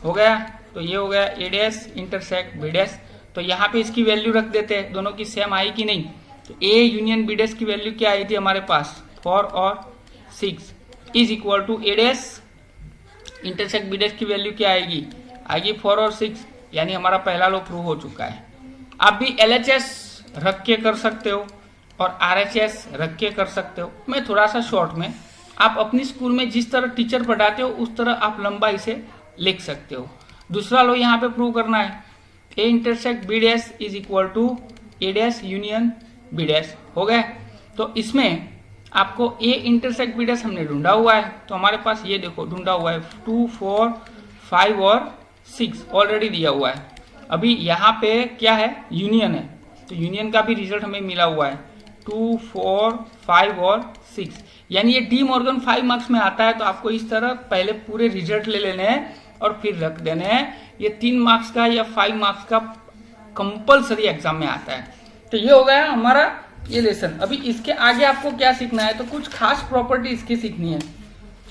हो गया। तो ये हो गया a dash intersect b dash. तो यहाँ पे इसकी वैल्यू रख देते हैं, दोनों की सेम आई कि नहीं। तो a यूनियन b डैश की वैल्यू क्या आई थी हमारे पास, 4 और 6 is equal to a dash intersect b dash की वैल्यू क्या आएगी, आएगी 4 और 6, यानी हमारा पहला लो प्रूव हो चुका है। आप भी LHS रख के कर सकते हो और RHS रख के कर सकते हो। मैं थोड़ा सा शॉर्ट में, आप अपनी स्कूल में जिस तरह टीचर पढ़ाते हो उस तरह आप लंबा इसे लिख सकते हो। दूसरा लो यहाँ पे प्रूव करना है, a intersect b dash is equal to a dash union b dash, हो गए। तो इसमें आपको a इंटरसेक्ट b डैश हमने ढूंढा हुआ है, तो हमारे पास ये देखो ढूंढा हुआ है 2 4 5 और 6 ऑलरेडी दिया हुआ है। अभी यहाँ पे क्या है, यूनियन है, तो यूनियन का भी रिजल्ट हमें मिला हुआ है 2 4 5 और 6, यानी ये डी मॉर्गन 5 मार्क्स में आता है। तो आपको इस तरह पहले पूरे रिजल्ट ले लेने हैं और फिर रख देने हैं। ये 3 मार्क्स का या 5 मार्क्स का कंपलसरी एग्जाम में आता है। तो ये हो गया हमारा ये लेसन। अभी इसके आगे आपको क्या सीखना है, तो कुछ खास प्रॉपर्टी इसकी सीखनी है।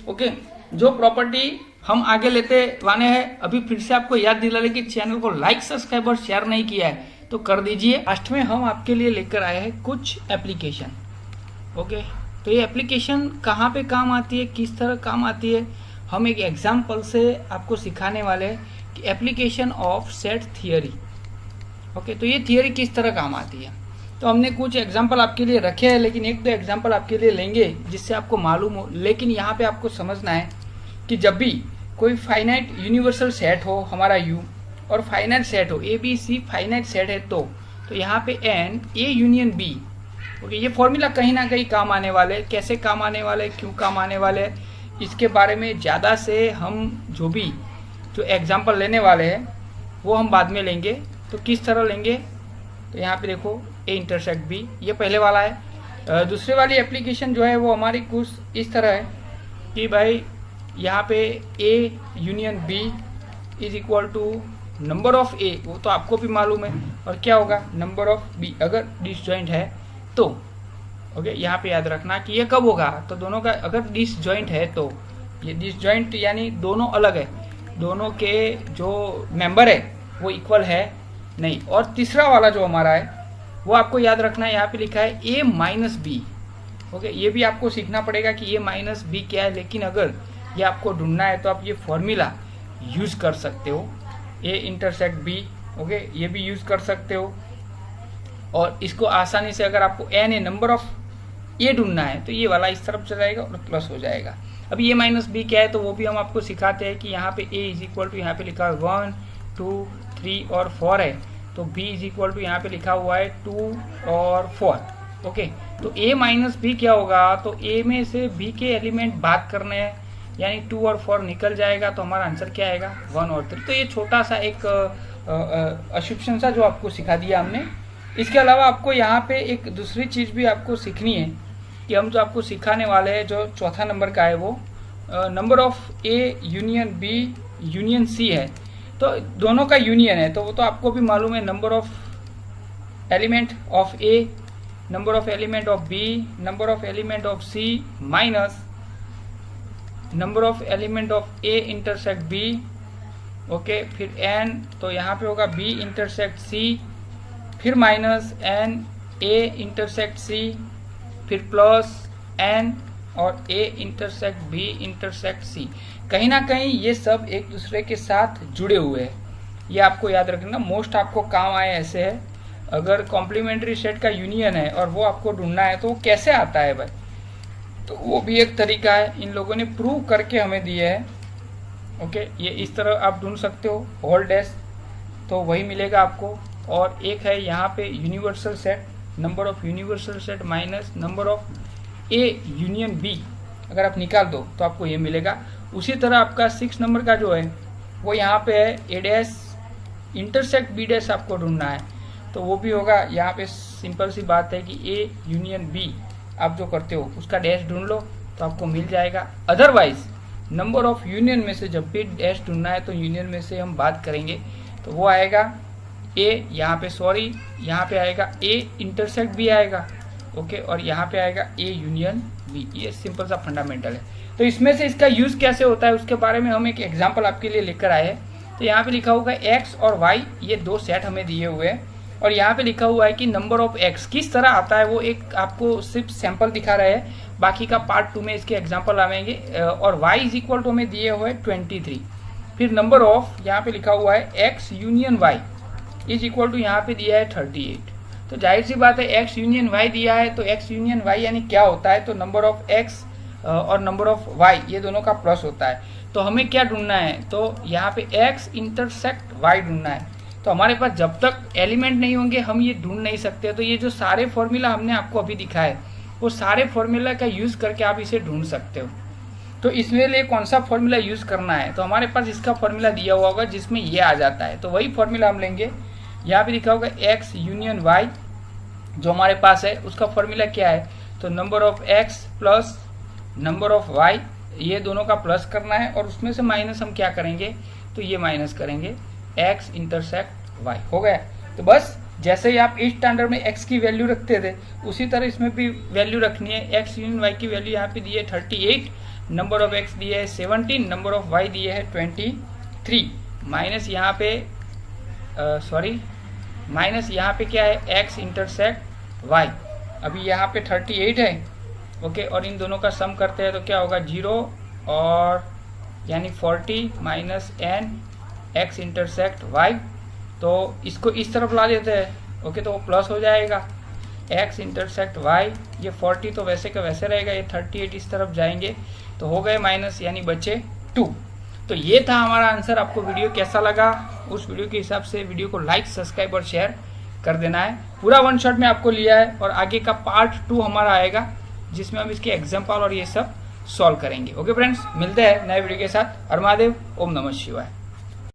ओके, जो प्रॉपर्टी हम आगे लेते वाले हैं। अभी फिर से आपको याद दिला रहे कि चैनल को लाइक सब्सक्राइब और शेयर नहीं किया है तो कर दीजिए। लास्ट में हम आपके लिए लेकर आए हैं कुछ एप्लीकेशन। ओके, तो ये एप्लीकेशन कहाँ पे काम आती है, किस तरह काम आती है, हम एक एग्जाम्पल से आपको सिखाने वाले हैं कि application of set theory. Okay, तो ये थियरी किस तरह काम आती है, तो हमने कुछ एग्जाम्पल आपके लिए रखे हैं, लेकिन एक दो एग्जाम्पल आपके लिए लेंगे जिससे आपको मालूम हो। लेकिन यहाँ पे आपको समझना है कि जब भी कोई फाइनाइट यूनिवर्सल सेट हो हमारा U और फाइनाइट सेट हो ABC फाइनाइट सेट है तो यहाँ पे N A union B, okay, ये फॉर्मूला कहीं ना कहीं काम आने वाले, कैसे काम आने वाले, क्यों काम आने वाले, इसके बारे में ज़्यादा से हम जो एग्जाम्पल लेने वाले हैं वो हम बाद में लेंगे। तो किस तरह लेंगे, तो यहाँ पे देखो A इंटरसेक्ट B, ये पहले वाला है। दूसरी वाली एप्लीकेशन जो है वो हमारी कुछ इस तरह है कि भाई यहाँ पे A union B is equal to number of A, वो तो आपको भी मालूम है, और क्या होगा नंबर ऑफ B अगर डिसजॉइंट है तो। ओके, यहाँ पे याद रखना कि ये कब होगा, तो दोनों का अगर डिसजॉइंट है तो, ये डिसजॉइंट यानी दोनों अलग है, दोनों के जो मेंबर है वो इक्वल है नहीं। और तीसरा वाला जो हमारा है वो आपको याद रखना है, यहाँ पे लिखा है A माइनस B। ओके, ये भी आपको सीखना पड़ेगा कि A माइनस B क्या है, लेकिन अगर ये आपको ढूंढना है तो आप ये फॉर्मूला यूज कर सकते हो, A इंटरसेक्ट B। ओके, ये भी यूज कर सकते हो, और इसको आसानी से अगर आपको N नंबर ऑफ A ढूंढना है तो ये वाला इस तरफ चला जाएगा और प्लस हो जाएगा। अभी A माइनस B क्या है तो वो भी हम आपको सिखाते हैं कि यहाँ पे A इज इक्वल टू, यहाँ पे लिखा है 1 2 3 और 4 है, तो B इज इक्वल टू यहाँ पे लिखा हुआ है 2 और 4। ओके, तो A माइनस B क्या होगा, तो A में से B के एलिमेंट बात करने हैं, यानी 2 और 4 निकल जाएगा, तो हमारा आंसर क्या आएगा 1 और 3। तो ये छोटा सा एक असम्पशन सा जो आपको सिखा दिया हमने। इसके अलावा आपको यहाँ पे एक दूसरी चीज़ भी आपको सीखनी है कि हम जो आपको सिखाने वाले हैं जो चौथा नंबर का है वो number of A union B union C है, तो दोनों का यूनियन है, तो वो तो आपको भी मालूम है, number of element of A, number of element of B, number of element of C minus number of element of A intersect B। Okay, फिर N, तो यहाँ पे होगा B इंटरसेक्ट C, फिर minus N A intersect C, फिर प्लस N और A intersect B intersect C। कहीं ना कहीं ये सब एक दूसरे के साथ जुड़े हुए हैं, ये आपको याद रखना, मोस्ट आपको काम आए ऐसे है। अगर कॉम्प्लीमेंट्री सेट का यूनियन है और वो आपको ढूंढना है तो वो कैसे आता है भाई, तो वो भी एक तरीका है, इन लोगों ने प्रूव करके हमें दिए है। ओके, ये इस तरह आप ढूंढ सकते हो होल डैश, तो वही मिलेगा आपको। और एक है यहाँ पे universal set, number of universal set minus number of A union B, अगर आप निकाल दो तो आपको ये मिलेगा। उसी तरह आपका 6 नंबर का जो है वो यहाँ पे है A dash intersect B dash आपको ढूंढना है, तो वो भी होगा। यहाँ पे सिंपल सी बात है कि A यूनियन B आप जो करते हो उसका डैश ढूंढ लो तो आपको मिल जाएगा। अदरवाइज नंबर ऑफ यूनियन में से जब भी डैश ढूंढना है तो यूनियन में से हम बात करेंगे, तो वो आएगा A, यहाँ पे सॉरी यहाँ पे आएगा A इंटरसेक्ट B आएगा। ओके, और यहाँ पे आएगा A यूनियन B। ये सिंपल सा फंडामेंटल है। तो इसमें से इसका यूज कैसे होता है उसके बारे में हम एक एग्जांपल आपके लिए लेकर आए हैं। तो यहाँ पे लिखा होगा X और Y, ये दो सेट हमें दिए हुए हैं, और यहाँ पे लिखा हुआ है कि नंबर ऑफ X किस तरह आता है, वो एक आपको सिर्फ सैंपल दिखा रहे हैं, बाकी का पार्ट 2 में इसके एग्जाम्पल आवेंगे। और Y इज इक्वल टू हमें दिए हुए हैं 23। फिर नंबर ऑफ यहाँ पे लिखा हुआ है X union Y is equal to यहाँ पे दिया है 38। तो जाहिर सी बात है X यूनियन Y दिया है, तो X यूनियन Y यानी क्या होता है, तो नंबर ऑफ X और नंबर ऑफ Y ये दोनों का प्लस होता है। तो हमें क्या ढूंढना है, तो यहाँ पे X इंटरसेक्ट Y ढूंढना है। तो हमारे पास जब तक एलिमेंट नहीं होंगे हम ये ढूंढ नहीं सकते। तो ये जो सारे फॉर्मूला हमने आपको अभी दिखाए वो सारे फॉर्मूला का यूज करके आप इसे ढूंढ सकते हो। तो इसमें लिए कौन सा फॉर्मूला यूज करना है, तो हमारे पास इसका फॉर्मूला दिया हुआ होगा जिसमें ये आ जाता है, तो वही फॉर्मूला हम लेंगे। यहाँ पे लिखा होगा X यूनियन Y जो हमारे पास है उसका फॉर्मूला क्या है, तो number of X plus number of Y, ये दोनों का प्लस करना है, और उसमें से माइनस हम क्या करेंगे, तो ये माइनस करेंगे X इंटरसेक्ट Y। हो गया। तो बस जैसे ही आप इस स्टैंडर्ड में X की वैल्यू रखते थे उसी तरह इसमें भी वैल्यू रखनी है। X यूनियन Y की वैल्यू यहाँ पे दी है 38, नंबर ऑफ X दिए है 17, नंबर ऑफ Y दिए है 23, माइनस यहाँ पे माइनस यहाँ पे क्या है X इंटरसेक्ट Y। अभी यहाँ पे 38 है। ओके, और इन दोनों का सम करते हैं तो क्या होगा 0 और यानी 40 minus N X intersect Y। तो इसको इस तरफ ला लेते हैं। ओके, तो वो प्लस हो जाएगा, x इंटरसेक्ट y, ये 40 तो वैसे का वैसे रहेगा, ये 38 इस तरफ जाएंगे तो हो गए माइनस, यानी बचे 2। तो ये था हमारा आंसर। आपको वीडियो कैसा लगा, उस वीडियो के हिसाब से वीडियो को लाइक, सब्सक्राइब और शेयर कर देना है। पूरा वन शॉट में आपको लिया है, और आगे का पार्ट 2 हमारा आएगा जिसमें हम इसके एग्जाम्पल और ये सब सॉल्व करेंगे। ओके फ्रेंड्स, मिलते हैं नए वीडियो के साथ। हर महादेव, ओम नमः शिवाय।